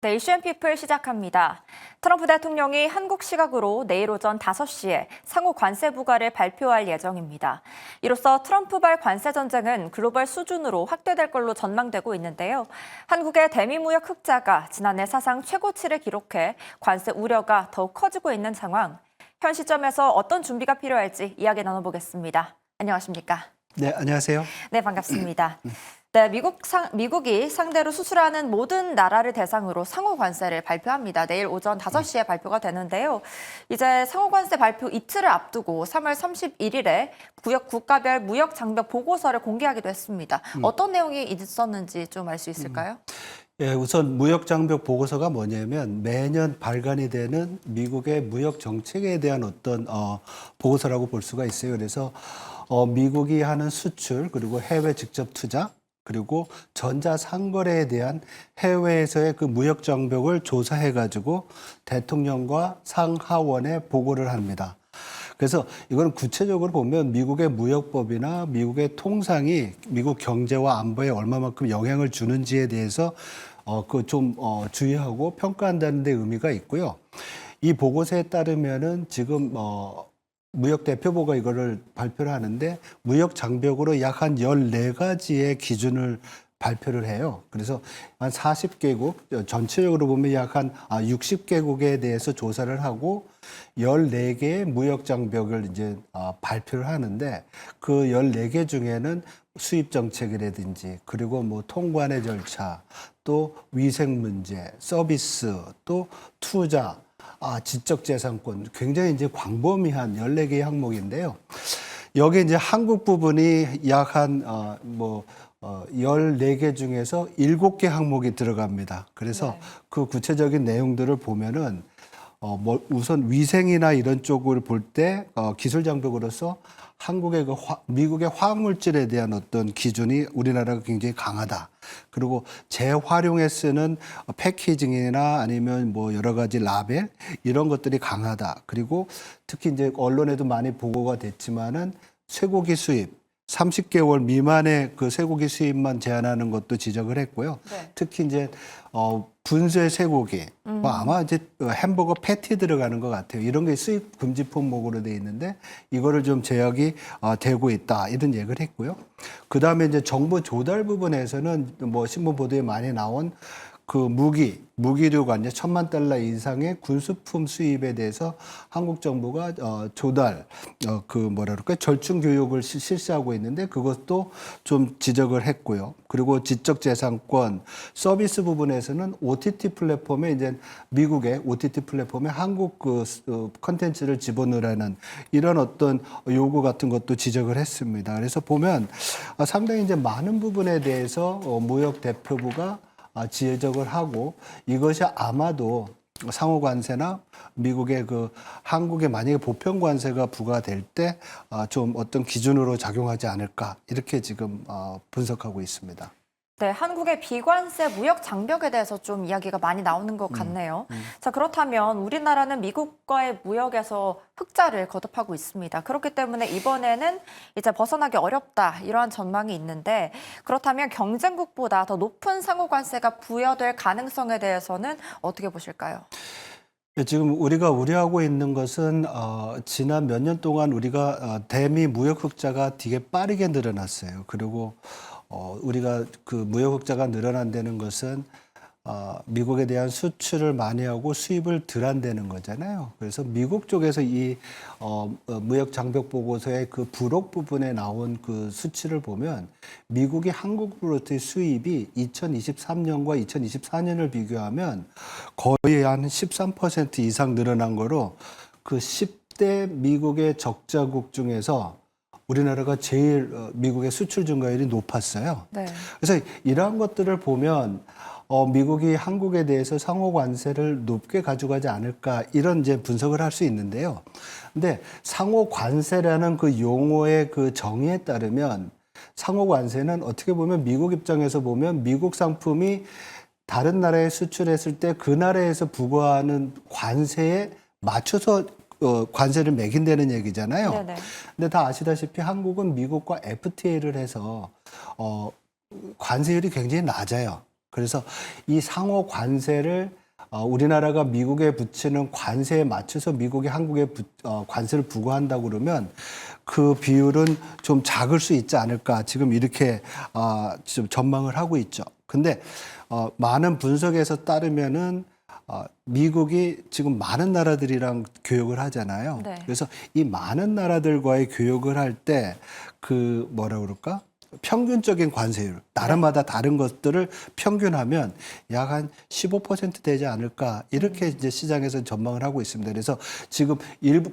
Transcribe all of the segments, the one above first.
네, 이슈앤피플 시작합니다. 트럼프 대통령이 한국 시각으로 내일 오전 5시에 상호 관세 부과를 발표할 예정입니다. 이로써 트럼프발 관세 전쟁은 글로벌 수준으로 확대될 걸로 전망되고 있는데요. 한국의 대미무역 흑자가 지난해 사상 최고치를 기록해 관세 우려가 더욱 커지고 있는 상황. 현 시점에서 어떤 준비가 필요할지 이야기 나눠보겠습니다. 안녕하십니까? 네, 안녕하세요. 네, 반갑습니다. 네, 미국이 상대로 수출하는 모든 나라를 대상으로 상호 관세를 발표합니다. 내일 오전 5시에 발표가 되는데요. 이제 상호 관세 발표 이틀을 앞두고 3월 31일에 국가별 무역 장벽 보고서를 공개하기도 했습니다. 어떤 내용이 있었는지 좀 알 수 있을까요? 예, 우선 무역 장벽 보고서가 뭐냐면 매년 발간이 되는 미국의 무역 정책에 대한 어떤 보고서라고 볼 수가 있어요. 그래서 미국이 하는 수출 그리고 해외 직접 투자 그리고 전자상거래에 대한 해외에서의 그 무역 장벽을 조사해가지고 대통령과 상하원에 보고를 합니다. 그래서 이건 구체적으로 보면 미국의 무역법이나 미국의 통상이 미국 경제와 안보에 얼마만큼 영향을 주는지에 대해서 좀 주의하고 평가한다는 데 의미가 있고요. 이 보고서에 따르면은 지금 무역 대표부가 이거를 발표를 하는데 무역 장벽으로 약 한 14가지의 기준을 발표를 해요. 그래서 한 40개국, 전체적으로 보면 약 한 60개국에 대해서 조사를 하고 14개의 무역 장벽을 이제 발표를 하는데 그 14개 중에는 수입 정책이라든지 그리고 뭐 통관의 절차, 또 위생 문제, 서비스, 또 투자, 지적재산권 굉장히 이제 광범위한 14개의 항목인데요. 여기 이제 한국 부분이 약 한 14개 중에서 7개 항목이 들어갑니다. 그래서 네. 그 구체적인 내용들을 보면은 우선 위생이나 이런 쪽을 볼 때 기술 장벽으로서 한국의 미국의 화학물질에 대한 어떤 기준이 우리나라가 굉장히 강하다. 그리고 재활용에 쓰는 패키징이나 아니면 뭐 여러 가지 라벨 이런 것들이 강하다. 그리고 특히 이제 언론에도 많이 보고가 됐지만은 쇠고기 수입 30개월 미만의 그 쇠고기 수입만 제한하는 것도 지적을 했고요. 네. 특히 이제 분쇄 쇠고기, 아마 이제 햄버거 패티 들어가는 것 같아요. 이런 게 수입 금지 품목으로 돼 있는데 이거를 좀 제약이 되고 있다 이런 얘기를 했고요. 그 다음에 이제 정보 조달 부분에서는 뭐 신문 보도에 많이 나온 그 무기류가 이제 $10,000 이상의 군수품 수입에 대해서 한국 정부가 조달, 절충 교육을 실시하고 있는데 그것도 좀 지적을 했고요. 그리고 지적재산권 서비스 부분에서는 OTT 플랫폼에 이제 미국의 OTT 플랫폼에 한국 그 컨텐츠를 집어넣으라는 이런 어떤 요구 같은 것도 지적을 했습니다. 그래서 보면 상당히 이제 많은 부분에 대해서 무역 대표부가 지적을 하고 이것이 아마도 상호 관세나 미국의 그 한국에 만약에 보편 관세가 부과될 때 좀 어떤 기준으로 작용하지 않을까 이렇게 지금 분석하고 있습니다. 네, 한국의 비관세 무역 장벽에 대해서 좀 이야기가 많이 나오는 것 같네요. 자, 그렇다면 우리나라는 미국과의 무역에서 흑자를 거듭하고 있습니다. 그렇기 때문에 이번에는 이제 벗어나기 어렵다 이러한 전망이 있는데 그렇다면 경쟁국보다 더 높은 상호 관세가 부여될 가능성에 대해서는 어떻게 보실까요? 지금 우리가 우려하고 있는 것은 지난 몇 년 동안 우리가 대미 무역 흑자가 되게 빠르게 늘어났어요. 그리고 우리가 그 무역 흑자가 늘어난다는 것은 미국에 대한 수출을 많이 하고 수입을 덜 한다는 거잖아요. 그래서 미국 쪽에서 이 무역 장벽 보고서의 그 부록 부분에 나온 그 수치를 보면 미국이 한국으로부터의 수입이 2023년과 2024년을 비교하면 거의 한 13% 이상 늘어난 거로 그 10대 미국의 적자국 중에서 우리나라가 제일 미국의 수출 증가율이 높았어요. 네. 그래서 이러한 것들을 보면 미국이 한국에 대해서 상호 관세를 높게 가져가지 않을까 이런 이제 분석을 할 수 있는데요. 근데 상호 관세라는 그 용어의 그 정의에 따르면 상호 관세는 어떻게 보면 미국 입장에서 보면 미국 상품이 다른 나라에 수출했을 때 그 나라에서 부과하는 관세에 맞춰서 관세를 매긴다는 얘기잖아요. 네네. 근데 다 아시다시피 한국은 미국과 FTA를 해서 관세율이 굉장히 낮아요. 그래서 이 상호 관세를 우리나라가 미국에 붙이는 관세에 맞춰서 미국이 한국에 관세를 부과한다고 그러면 그 비율은 좀 작을 수 있지 않을까 지금 이렇게 좀 전망을 하고 있죠. 근데 많은 분석에서 따르면은 미국이 지금 많은 나라들이랑 교역을 하잖아요. 네. 그래서 이 많은 나라들과의 교역을 할 때 그 뭐라 그럴까? 평균적인 관세율, 나라마다 다른 것들을 평균하면 약 한 15% 되지 않을까 이렇게 이제 시장에서 전망을 하고 있습니다. 그래서 지금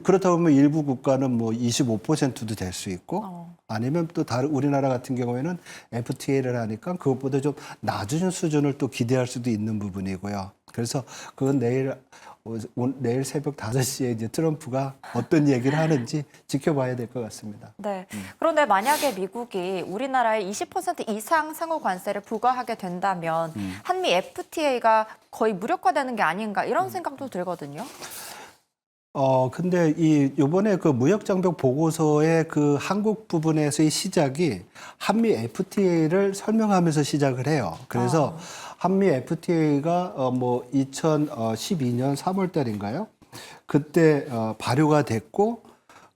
그렇다 보면 일부 국가는 뭐 25%도 될 수 있고 아니면 또 다른 우리나라 같은 경우에는 FTA를 하니까 그것보다 좀 낮은 수준을 또 기대할 수도 있는 부분이고요. 그래서 그건 내일 새벽 5시에 이제 트럼프가 어떤 얘기를 하는지 지켜봐야 될 것 같습니다. 네. 그런데 만약에 미국이 우리나라에 20% 이상 상호 관세를 부과하게 된다면 한미 FTA가 거의 무력화되는 게 아닌가 이런 생각도 들거든요. 근데 요번에 그 무역장벽 보고서의 그 한국 부분에서의 시작이 한미 FTA를 설명하면서 시작을 해요. 그래서 한미 FTA가 뭐 2012년 3월 달인가요? 그때 발효가 됐고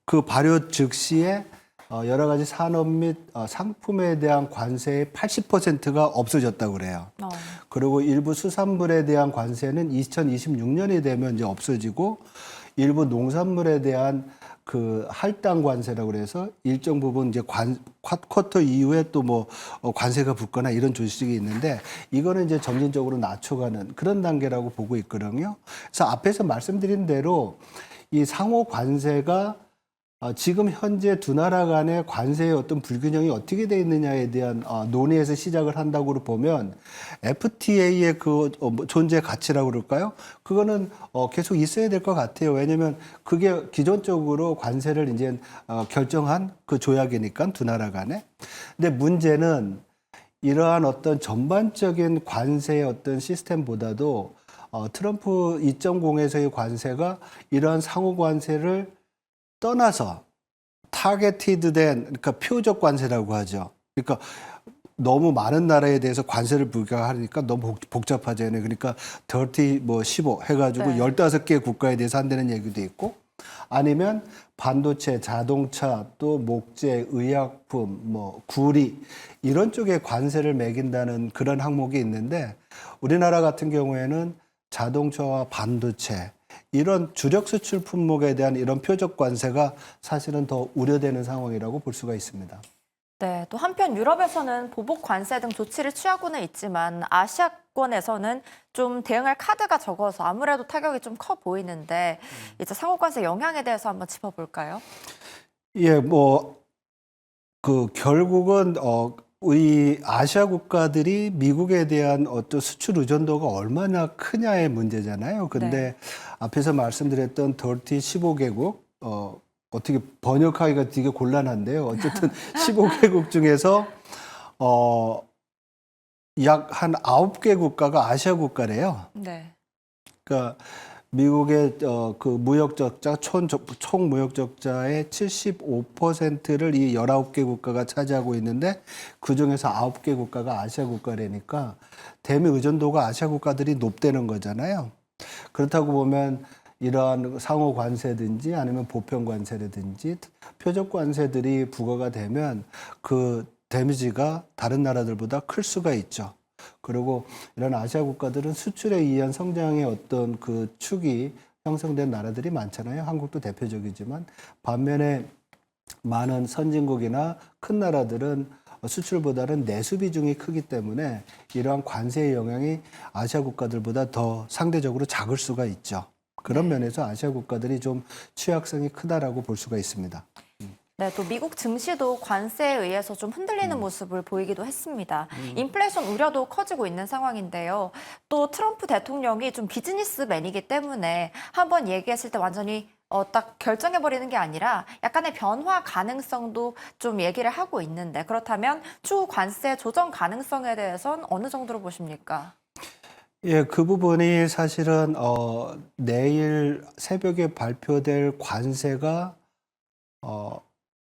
그 발효 즉시에 여러 가지 산업 및 상품에 대한 관세의 80%가 없어졌다고 그래요. 그리고 일부 수산물에 대한 관세는 2026년이 되면 이제 없어지고 일부 농산물에 대한 그 할당 관세라고 그래서 일정 부분 이제 쿼터 이후에 또 뭐 관세가 붙거나 이런 조직이 있는데 이거는 이제 점진적으로 낮춰가는 그런 단계라고 보고 있거든요. 그래서 앞에서 말씀드린 대로 이 상호 관세가 지금 현재 두 나라 간의 관세의 어떤 불균형이 어떻게 돼 있느냐에 대한 논의에서 시작을 한다고 보면 FTA의 그 존재 가치라고 그럴까요? 그거는 계속 있어야 될 것 같아요. 왜냐하면 그게 기존적으로 관세를 이제 결정한 그 조약이니까 두 나라 간에. 근데 문제는 이러한 어떤 전반적인 관세의 어떤 시스템보다도 트럼프 2.0에서의 관세가 이러한 상호 관세를 떠나서 타겟티드된 그러니까 표적 관세라고 하죠. 그러니까 너무 많은 나라에 대해서 관세를 부과하니까 너무 복잡하잖아요. 그러니까 더티 뭐 15 해가지고 네. 15개 국가에 대해서 한다는 얘기도 있고 아니면 반도체, 자동차, 또 목재, 의약품, 뭐 구리 이런 쪽에 관세를 매긴다는 그런 항목이 있는데 우리나라 같은 경우에는 자동차와 반도체 이런 주력 수출 품목에 대한 이런 표적 관세가 사실은 더 우려되는 상황이라고 볼 수가 있습니다. 네, 또 한편 유럽에서는 보복 관세 등 조치를 취하고는 있지만 아시아권에서는 좀 대응할 카드가 적어서 아무래도 타격이 좀 커 보이는데 이제 상호 관세 영향에 대해서 한번 짚어볼까요? 예, 뭐 결국은 우리 아시아 국가들이 미국에 대한 어떤 수출 의존도가 얼마나 크냐의 문제잖아요. 근데 네. 앞에서 말씀드렸던 더티 15개국 어떻게 번역하기가 되게 곤란한데요. 어쨌든 15개국 중에서 약 한 9개 국가가 아시아 국가래요. 네. 그러니까 미국의 그 무역 적자 총 무역 적자의 75%를 이 19개 국가가 차지하고 있는데 그중에서 9개 국가가 아시아 국가라니까 대미 의존도가 아시아 국가들이 높다는 거잖아요. 그렇다고 보면 이러한 상호 관세든지 아니면 보편 관세라든지 표적 관세들이 부과가 되면 그 데미지가 다른 나라들보다 클 수가 있죠. 그리고 이런 아시아 국가들은 수출에 의한 성장의 어떤 그 축이 형성된 나라들이 많잖아요. 한국도 대표적이지만 반면에 많은 선진국이나 큰 나라들은 수출보다는 내수 비중이 크기 때문에 이러한 관세의 영향이 아시아 국가들보다 더 상대적으로 작을 수가 있죠. 그런 면에서 아시아 국가들이 좀 취약성이 크다라고 볼 수가 있습니다. 네, 또 미국 증시도 관세에 의해서 좀 흔들리는 모습을 보이기도 했습니다. 인플레이션 우려도 커지고 있는 상황인데요. 또 트럼프 대통령이 좀 비즈니스맨이기 때문에 한번 얘기했을 때 완전히 딱 결정해버리는 게 아니라 약간의 변화 가능성도 좀 얘기를 하고 있는데 그렇다면 추후 관세 조정 가능성에 대해서는 어느 정도로 보십니까? 예, 그 부분이 사실은 내일 새벽에 발표될 관세가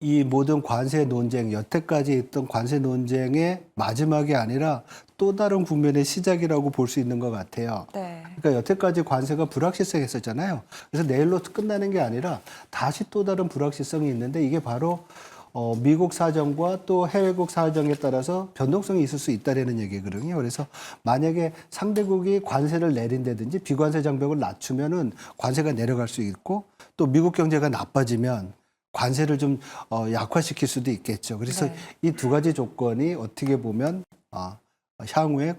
이 모든 관세 논쟁, 여태까지 있던 관세 논쟁의 마지막이 아니라 또 다른 국면의 시작이라고 볼 수 있는 것 같아요. 네. 그러니까 여태까지 관세가 불확실성했었잖아요. 그래서 내일로 끝나는 게 아니라 다시 또 다른 불확실성이 있는데 이게 바로 미국 사정과 또 해외국 사정에 따라서 변동성이 있을 수 있다라는 얘기거든요. 그래서 만약에 상대국이 관세를 내린다든지 비관세 장벽을 낮추면은 관세가 내려갈 수 있고 또 미국 경제가 나빠지면 관세를 좀 약화시킬 수도 있겠죠. 그래서 네. 이 두 가지 조건이 어떻게 보면 향후에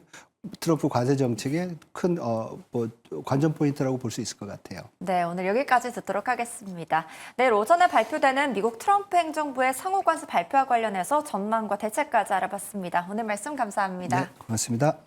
트럼프 관세 정책의 큰 관전 포인트라고 볼 수 있을 것 같아요. 네, 오늘 여기까지 듣도록 하겠습니다. 내일 오전에 발표되는 미국 트럼프 행정부의 상호 관세 발표와 관련해서 전망과 대책까지 알아봤습니다. 오늘 말씀 감사합니다. 네, 고맙습니다.